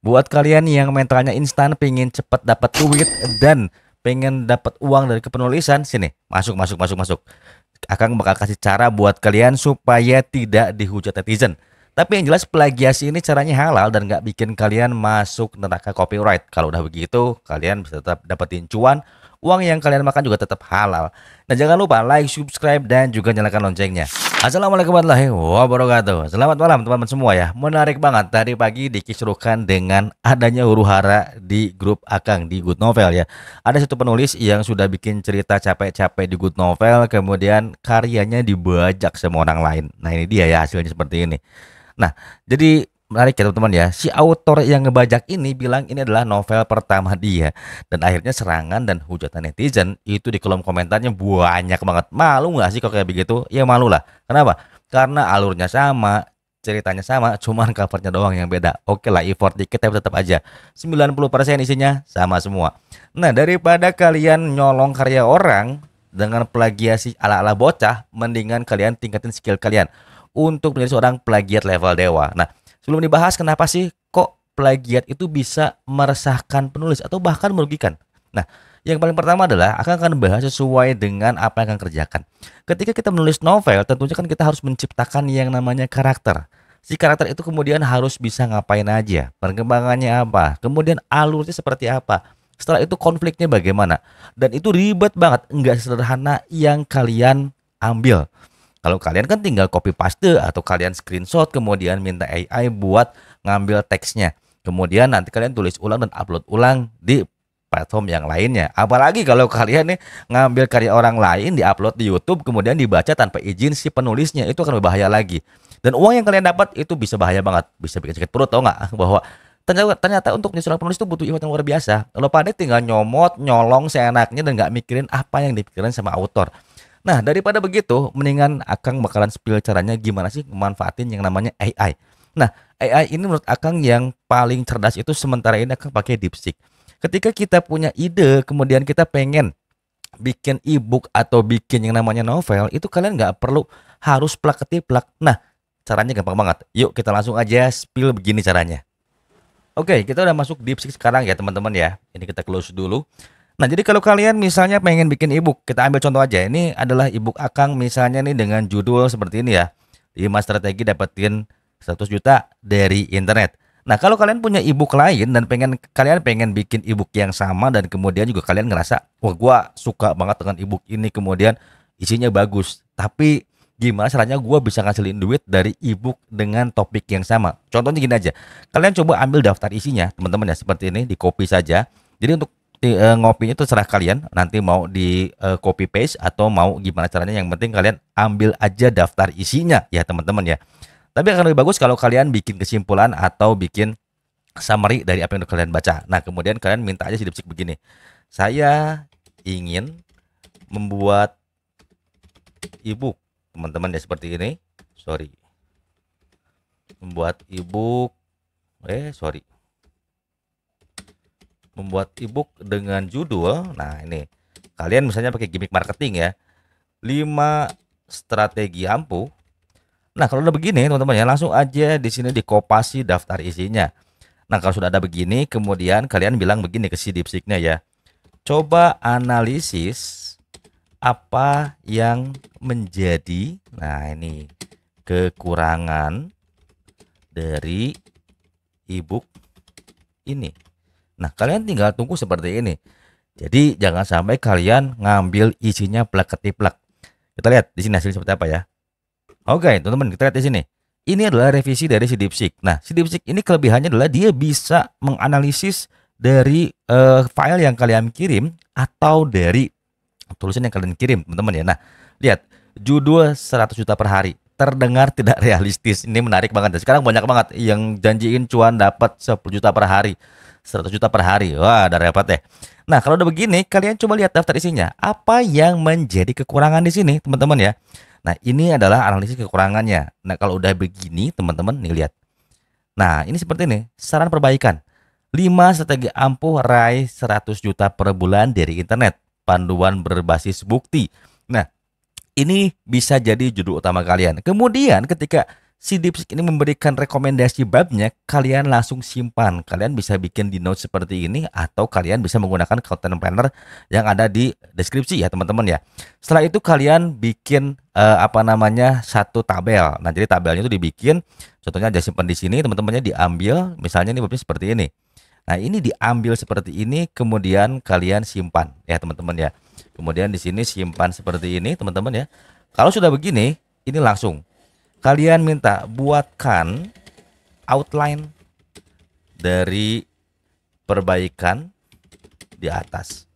Buat kalian yang mentalnya instan, pengen cepet dapat duit dan pengen dapat uang dari kepenulisan, sini, masuk, masuk, masuk, masuk. Akang bakal kasih cara buat kalian supaya tidak dihujat netizen. Tapi yang jelas plagiasi ini caranya halal dan nggak bikin kalian masuk neraka copyright. Kalau udah begitu, kalian bisa tetap dapetin cuan, uang yang kalian makan juga tetap halal. Dan jangan lupa like, subscribe, dan juga nyalakan loncengnya. Assalamualaikum warahmatullahi wabarakatuh. Selamat malam teman-teman semua ya. Menarik banget tadi pagi dikisruhkan dengan adanya huru hara di grup Akang di Good Novel ya. Ada satu penulis yang sudah bikin cerita capek-capek di Good Novel, kemudian karyanya dibajak sama orang lain. Nah ini dia ya hasilnya seperti ini. Nah jadi menarik ya teman-teman ya. Si autor yang ngebajak ini bilang ini adalah novel pertama dia. Dan akhirnya serangan dan hujatan netizen itu di kolom komentarnya banyak banget. Malu nggak sih kalau kayak begitu? Ya malu lah. Kenapa? Karena alurnya sama, ceritanya sama, cuman covernya doang yang beda. Oke lah, effort dikit tapi tetap aja 90% isinya sama semua. Nah, daripada kalian nyolong karya orang dengan plagiasi ala-ala bocah, mendingan kalian tingkatin skill kalian untuk menjadi seorang plagiat level dewa. Nah, sebelum dibahas kenapa sih kok plagiat itu bisa meresahkan penulis atau bahkan merugikan. Nah, yang paling pertama adalah akan bahas sesuai dengan apa yang akan kerjakan. Ketika kita menulis novel, tentunya kan kita harus menciptakan yang namanya karakter. Si karakter itu kemudian harus bisa ngapain aja, perkembangannya apa, kemudian alurnya seperti apa. Setelah itu konfliknya bagaimana. Dan itu ribet banget, enggak sederhana yang kalian ambil. Kalau kalian kan tinggal copy paste atau kalian screenshot kemudian minta AI buat ngambil teksnya. Kemudian nanti kalian tulis ulang dan upload ulang di platform yang lainnya. Apalagi kalau kalian nih ngambil karya orang lain diupload di YouTube kemudian dibaca tanpa izin si penulisnya, itu akan berbahaya lagi. Dan uang yang kalian dapat itu bisa bahaya banget, bisa bikin sakit perut, tau nggak? Bahwa ternyata untuk menjadi seorang penulis itu butuh effort yang luar biasa. Kalau pada tinggal nyomot, nyolong seenaknya dan nggak mikirin apa yang dipikirin sama autor. Nah, daripada begitu, mendingan Akang bakalan spill caranya gimana sih memanfaatin yang namanya AI. Nah, AI ini menurut Akang yang paling cerdas itu sementara ini Akang pakai DeepSeek. Ketika kita punya ide, kemudian kita pengen bikin ebook atau bikin yang namanya novel, itu kalian nggak perlu harus plak ketiplak. Nah, caranya gampang banget. Yuk kita langsung aja spill begini caranya. Oke, kita udah masuk DeepSeek sekarang ya teman-teman ya. Ini kita close dulu. Nah, jadi kalau kalian misalnya pengen bikin ebook, kita ambil contoh aja. Ini adalah ebook Akang misalnya nih dengan judul seperti ini ya. 5 strategi dapetin 100 juta dari internet. Nah, kalau kalian punya ebook lain dan kalian pengen bikin ebook yang sama dan kemudian juga kalian ngerasa, wah gua suka banget dengan ebook ini kemudian isinya bagus. Tapi gimana caranya gua bisa ngasilin duit dari ebook dengan topik yang sama? Contohnya gini aja. Kalian coba ambil daftar isinya, teman-teman ya, seperti ini, di copy saja. Jadi untuk ngopinya itu serah kalian, nanti mau di copy paste atau mau gimana caranya, yang penting kalian ambil aja daftar isinya ya teman-teman ya. Tapi akan lebih bagus kalau kalian bikin kesimpulan atau bikin summary dari apa yang kalian baca. Nah, kemudian kalian minta aja si DeepSeek begini. Saya ingin membuat ebook, teman-teman ya, seperti ini. Sorry. Membuat ebook. Membuat ebook dengan judul. Nah, ini. Kalian misalnya pakai gimmick marketing ya. 5 strategi ampuh. Nah, kalau udah begini teman-teman ya, langsung aja di sini dikopasi daftar isinya. Nah, kalau sudah ada begini, kemudian kalian bilang begini ke si DeepSeek-nya ya. Coba analisis apa yang menjadi, nah ini, kekurangan dari ebook ini. Nah, kalian tinggal tunggu seperti ini. Jadi jangan sampai kalian ngambil isinya plak ketiplak. Kita lihat di sini hasilnya seperti apa ya. Oke, teman-teman, kita lihat di sini. Ini adalah revisi dari si DeepSeek. Nah, si DeepSeek ini kelebihannya adalah dia bisa menganalisis dari file yang kalian kirim atau dari tulisan yang kalian kirim, teman-teman ya. Nah, lihat, judul 100 juta per hari. Terdengar tidak realistis. Ini menarik banget. Sekarang banyak banget yang janjiin cuan dapat 10 juta per hari, 100 juta per hari. Wah, udah repot deh. Nah, kalau udah begini, kalian coba lihat daftar isinya. Apa yang menjadi kekurangan di sini, teman-teman ya. Nah, ini adalah analisis kekurangannya. Nah, kalau udah begini, teman-teman, nih lihat. Nah, ini seperti ini, saran perbaikan. 5 strategi ampuh raih 100 juta per bulan dari internet. Panduan berbasis bukti. Nah, ini bisa jadi judul utama kalian. Kemudian ketika si DeepSeek ini memberikan rekomendasi babnya, kalian langsung simpan. Kalian bisa bikin di notes seperti ini atau kalian bisa menggunakan content planner yang ada di deskripsi ya teman-teman ya. Setelah itu kalian bikin satu tabel. Nah, jadi tabelnya itu dibikin, contohnya aja simpan di sini, teman-temannya diambil, misalnya ini babnya seperti ini. Nah, ini diambil seperti ini, kemudian kalian simpan ya teman-teman ya. Kemudian di sini simpan seperti ini teman-teman ya. Kalau sudah begini, ini langsung kalian minta buatkan outline dari perbaikan di atas.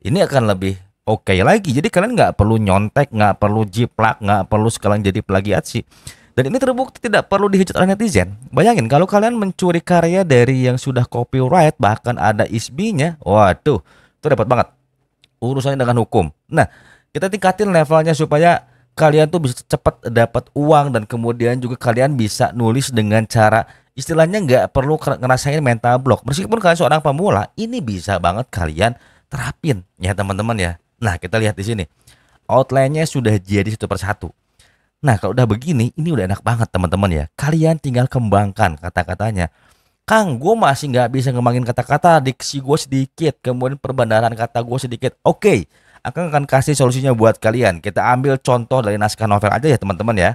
Ini akan lebih oke lagi. Jadi kalian nggak perlu nyontek, nggak perlu jiplak, nggak perlu sekalian jadi plagiat sih. Dan ini terbukti tidak perlu dihujat oleh netizen. Bayangin kalau kalian mencuri karya dari yang sudah copyright, bahkan ada ISBN-nya, waduh, itu dapat banget urusannya dengan hukum. Nah, kita tingkatin levelnya supaya kalian tuh bisa cepat dapat uang, dan kemudian juga kalian bisa nulis dengan cara istilahnya nggak perlu ngerasain mental block. Meskipun kalian seorang pemula, ini bisa banget kalian terapin ya teman-teman ya. Nah, kita lihat di sini outline-nya sudah jadi satu persatu. Nah, kalau udah begini, ini udah enak banget teman-teman ya. Kalian tinggal kembangkan kata-katanya. Kang, gue masih nggak bisa ngembangin kata-kata, diksi gue sedikit, kemudian perbandaran kata gue sedikit. Oke, akan kasih solusinya buat kalian. Kita ambil contoh dari naskah novel aja ya teman-teman ya.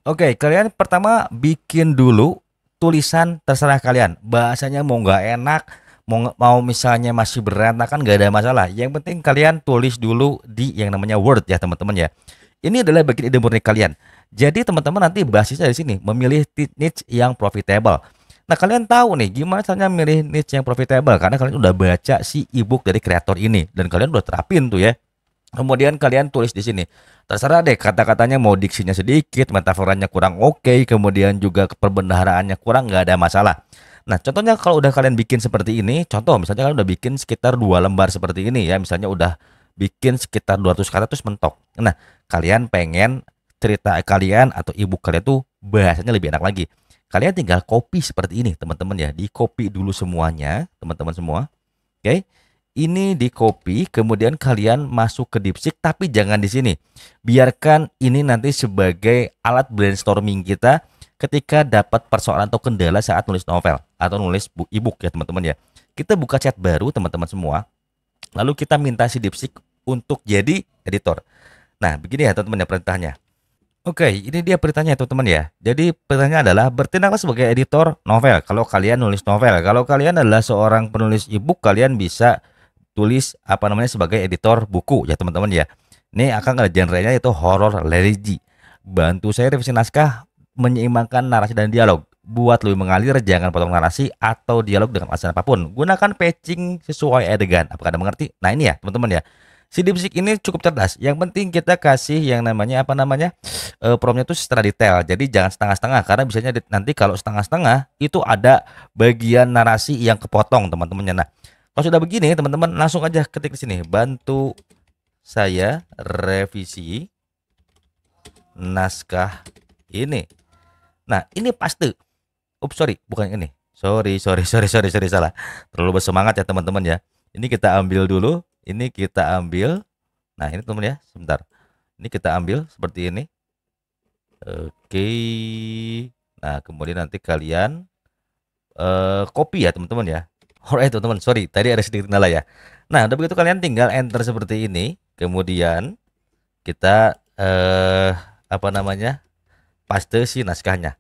Oke, kalian pertama bikin dulu tulisan terserah kalian. Bahasanya mau nggak enak, mau misalnya masih berantakan, nggak ada masalah. Yang penting kalian tulis dulu di yang namanya Word ya teman-teman ya. Ini adalah bagian ide murni kalian. Jadi teman-teman nanti basisnya di sini memilih niche yang profitable. Nah, kalian tahu nih gimana caranya milih niche yang profitable karena kalian udah baca si ebook dari kreator ini dan kalian udah terapin tuh ya. Kemudian kalian tulis di sini. Terserah deh kata-katanya mau diksinya sedikit, metaforanya kurang oke, kemudian juga perbendaharaannya kurang, nggak ada masalah. Nah, contohnya kalau udah kalian bikin seperti ini, contoh misalnya kalian udah bikin sekitar 2 lembar seperti ini ya, misalnya udah bikin sekitar 200 kata terus mentok. Nah, kalian pengen cerita kalian atau ebook kalian tuh bahasanya lebih enak lagi. Kalian tinggal copy seperti ini, teman-teman ya. Di copy dulu semuanya, teman-teman semua. Oke. Ini di copy, kemudian kalian masuk ke DeepSeek, tapi jangan di sini. Biarkan ini nanti sebagai alat brainstorming kita ketika dapat persoalan atau kendala saat nulis novel atau nulis ebook ya, teman-teman ya. Kita buka chat baru, teman-teman semua. Lalu kita minta si DeepSeek untuk jadi editor. Nah, begini ya teman-teman ya perintahnya. Oke, ini dia perintahnya teman-teman ya. Jadi perintahnya adalah bertindaklah sebagai editor novel kalau kalian nulis novel. Kalau kalian adalah seorang penulis ebook, kalian bisa tulis sebagai editor buku ya teman-teman ya. Ini akan ada genre-nya yaitu horror religi. Bantu saya revisi naskah, menyeimbangkan narasi dan dialog. Buat lebih mengalir, jangan potong narasi atau dialog dengan alasan apapun. Gunakan pacing sesuai adegan. Apakah Anda mengerti? Nah, ini ya teman-teman ya. Si DeepSeek ini cukup cerdas. Yang penting kita kasih yang namanya promptnya itu secara detail. Jadi jangan setengah-setengah karena biasanya nanti kalau setengah-setengah itu ada bagian narasi yang kepotong teman-temannya. Nah, kalau sudah begini teman-teman langsung aja ketik di sini. Bantu saya revisi naskah ini. Nah, ini pasti. Sorry, bukan ini. Sorry, salah. Terlalu bersemangat ya teman-teman ya. Ini kita ambil dulu. Ini kita ambil. Nah, ini teman ya, sebentar. Ini kita ambil seperti ini. Oke. Nah, kemudian nanti kalian copy ya teman-teman ya. Alright teman-teman, sorry, tadi ada sedikit kendala ya. Nah, udah begitu kalian tinggal enter seperti ini. Kemudian kita paste si naskahnya.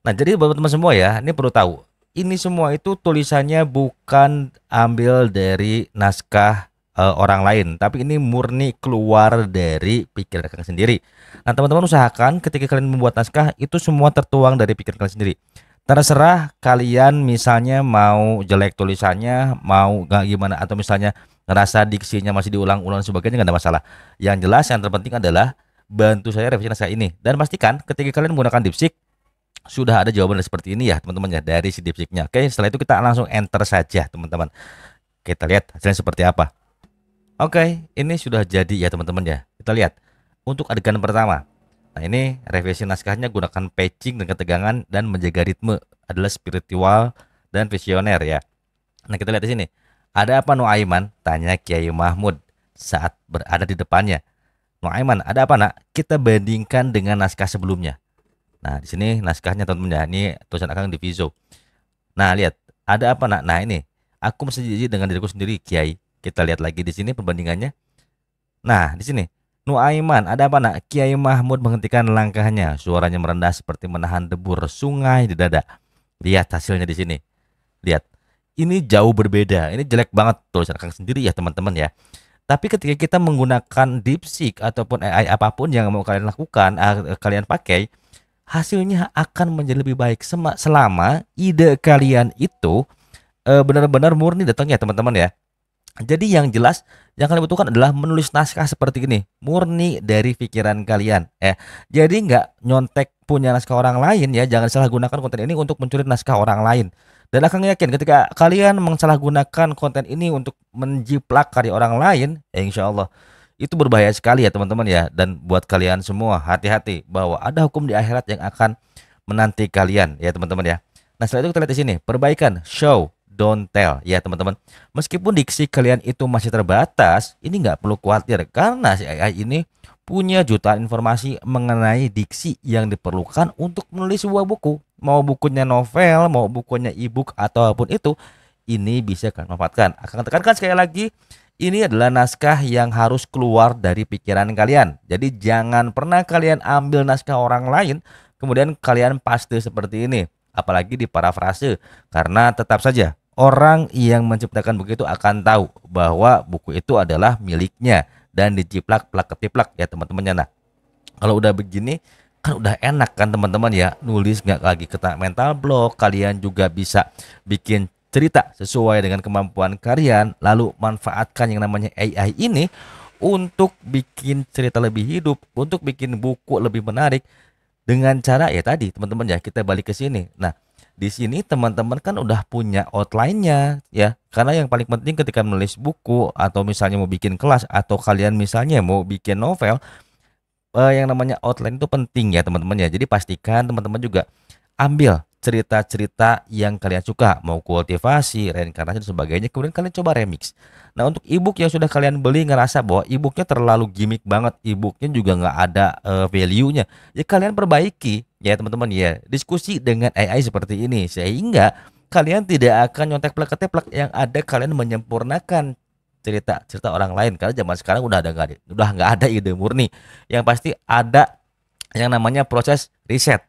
Nah, jadi buat teman-teman semua ya, ini perlu tahu. Ini semua itu tulisannya bukan ambil dari naskah orang lain, tapi ini murni keluar dari pikiran kalian sendiri. Nah, teman-teman usahakan ketika kalian membuat naskah itu semua tertuang dari pikiran kalian sendiri. Terserah kalian misalnya mau jelek tulisannya, mau gak gimana, atau misalnya ngerasa diksinya masih diulang-ulang sebagainya, nggak ada masalah. Yang jelas yang terpenting adalah bantu saya revisi naskah ini dan pastikan ketika kalian menggunakan DeepSeek sudah ada jawaban seperti ini ya teman-teman ya dari si DeepSeek-nya. Oke, setelah itu kita langsung enter saja teman-teman. Kita lihat hasilnya seperti apa. Oke, ini sudah jadi ya teman-teman ya. Kita lihat untuk adegan pertama. Nah, ini revisi naskahnya gunakan pacing dan ketegangan dan menjaga ritme, adalah spiritual dan visioner ya. Nah, kita lihat di sini. Ada apa Nuaiman? Tanya Kiai Mahmud saat berada di depannya. Nuaiman, ada apa nak? Kita bandingkan dengan naskah sebelumnya. Nah, di sini naskahnya teman-teman ya. Ini tulisan Akang di Vizo. Nah, lihat, ada apa nak? Nah, ini aku mesti jijik dengan diriku sendiri, Kiai. Kita lihat lagi di sini perbandingannya. Nah, di sini Nuaiman, ada apa nak? Kiai Mahmud menghentikan langkahnya. Suaranya merendah seperti menahan debur sungai di dada. Lihat hasilnya di sini. Lihat. Ini jauh berbeda. Ini jelek banget tulisan Kang sendiri ya, teman-teman ya. Tapi ketika kita menggunakan DeepSeek ataupun AI apapun yang mau kalian lakukan, kalian pakai, hasilnya akan menjadi lebih baik selama ide kalian itu benar-benar murni datangnya, teman-teman ya. Jadi yang jelas yang kalian butuhkan adalah menulis naskah seperti ini, murni dari pikiran kalian. Jadi nggak nyontek punya naskah orang lain ya, jangan salah gunakan konten ini untuk mencuri naskah orang lain. Dan akan yakin ketika kalian mensalahgunakan konten ini untuk menjiplak karya orang lain, insya Allah itu berbahaya sekali ya teman-teman ya. Dan buat kalian semua hati-hati bahwa ada hukum di akhirat yang akan menanti kalian ya teman-teman ya. Nah setelah itu kita lihat di sini perbaikan show don't tell ya teman-teman. Meskipun diksi kalian itu masih terbatas, ini nggak perlu khawatir karena si AI ini punya jutaan informasi mengenai diksi yang diperlukan untuk menulis sebuah buku. Mau bukunya novel, mau bukunya ebook atau apapun itu, ini bisa kalian manfaatkan. Akan tekankan sekali lagi, ini adalah naskah yang harus keluar dari pikiran kalian. Jadi jangan pernah kalian ambil naskah orang lain, kemudian kalian paste seperti ini. Apalagi di parafrase, karena tetap saja orang yang menciptakan buku itu akan tahu bahwa buku itu adalah miliknya dan dijiplak plak ketiplak ya teman-temannya. Nah, kalau udah begini kan udah enak kan teman-teman ya, nulis nggak lagi kena mental block, kalian juga bisa bikin cerita sesuai dengan kemampuan kalian, lalu manfaatkan yang namanya AI ini untuk bikin cerita lebih hidup, untuk bikin buku lebih menarik dengan cara ya tadi teman-teman ya, kita balik ke sini. Nah, di sini teman-teman kan udah punya outline-nya ya. Karena yang paling penting ketika menulis buku atau misalnya mau bikin kelas atau kalian misalnya mau bikin novel, yang namanya outline itu penting ya teman-teman ya. Jadi pastikan teman-teman juga ambil cerita-cerita yang kalian suka, mau kultivasi, reinkarnasi dan sebagainya, kemudian kalian coba remix. Nah untuk ebook yang sudah kalian beli ngerasa bahwa ebooknya terlalu gimmick banget, ebooknya juga nggak ada value-nya, ya kalian perbaiki ya teman-teman ya. Diskusi dengan AI seperti ini sehingga kalian tidak akan nyontek plek-keteplek, yang ada kalian menyempurnakan cerita-cerita orang lain. Karena zaman sekarang udah nggak ada ide murni, yang pasti ada yang namanya proses riset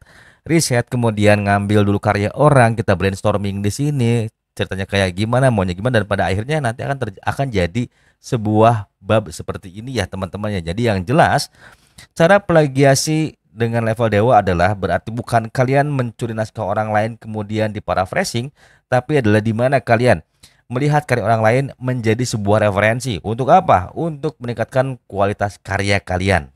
kemudian ngambil dulu karya orang, kita brainstorming di sini ceritanya kayak gimana, maunya gimana, dan pada akhirnya nanti akan jadi sebuah bab seperti ini ya teman-teman ya. Jadi yang jelas cara plagiasi dengan level dewa adalah berarti bukan kalian mencuri naskah orang lain kemudian diparaphrasing, tapi adalah di mana kalian melihat karya orang lain menjadi sebuah referensi. Untuk apa? Untuk meningkatkan kualitas karya kalian.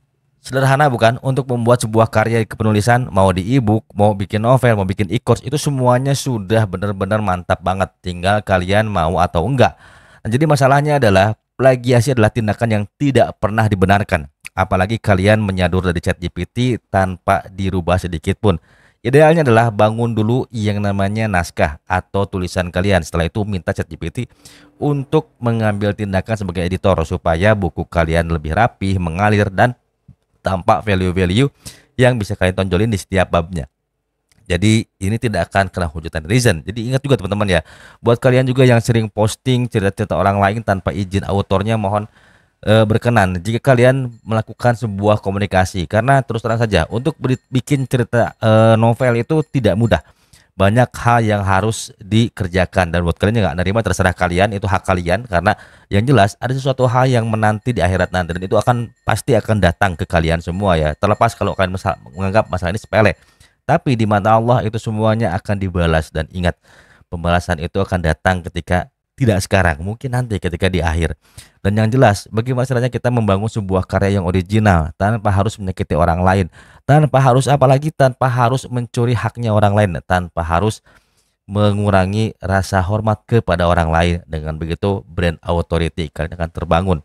Sederhana bukan? Untuk membuat sebuah karya kepenulisan, mau di ebook, mau bikin novel, mau bikin e-course, itu semuanya sudah benar-benar mantap banget. Tinggal kalian mau atau enggak. Nah, jadi masalahnya adalah plagiasi adalah tindakan yang tidak pernah dibenarkan. Apalagi kalian menyadur dari ChatGPT tanpa dirubah sedikit pun. Idealnya adalah bangun dulu yang namanya naskah atau tulisan kalian. Setelah itu minta ChatGPT untuk mengambil tindakan sebagai editor supaya buku kalian lebih rapi, mengalir, dan tampak value-value yang bisa kalian tonjolin di setiap babnya. Jadi ini tidak akan kena hujatan netizen. Jadi ingat juga teman-teman ya, buat kalian juga yang sering posting cerita-cerita orang lain tanpa izin autornya, mohon berkenan jika kalian melakukan sebuah komunikasi. Karena terus terang saja untuk bikin cerita novel itu tidak mudah. Banyak hal yang harus dikerjakan, dan buat kalian yang nggak nerima terserah kalian, itu hak kalian. Karena yang jelas ada sesuatu hal yang menanti di akhirat nanti, dan itu pasti akan datang ke kalian semua ya. Terlepas kalau kalian menganggap masalah ini sepele, tapi di mata Allah itu semuanya akan dibalas. Dan ingat, pembalasan itu akan datang ketika tidak sekarang, mungkin nanti ketika di akhir. Dan yang jelas, bagaimana caranya kita membangun sebuah karya yang original tanpa harus menyakiti orang lain, tanpa harus tanpa harus mencuri haknya orang lain, tanpa harus mengurangi rasa hormat kepada orang lain. Dengan begitu brand authority kalian akan terbangun.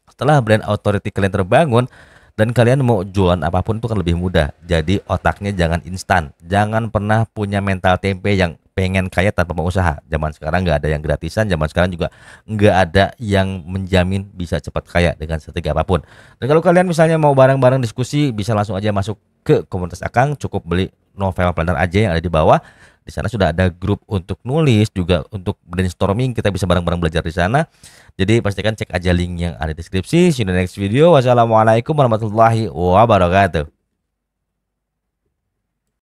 Setelah brand authority kalian terbangun dan kalian mau jualan apapun itu kan lebih mudah. Jadi otaknya jangan instan, jangan pernah punya mental tempe yang pengen kaya tanpa mau usaha. Zaman sekarang nggak ada yang gratisan, zaman sekarang juga nggak ada yang menjamin bisa cepat kaya dengan strategi apapun. Dan kalau kalian misalnya mau bareng-bareng diskusi, bisa langsung aja masuk ke komunitas Akang, cukup beli novel planner aja yang ada di bawah. Di sana sudah ada grup untuk nulis, juga untuk brainstorming, kita bisa bareng-bareng belajar di sana. Jadi pastikan cek aja link yang ada di deskripsi. See you in the next video. Wassalamualaikum warahmatullahi wabarakatuh.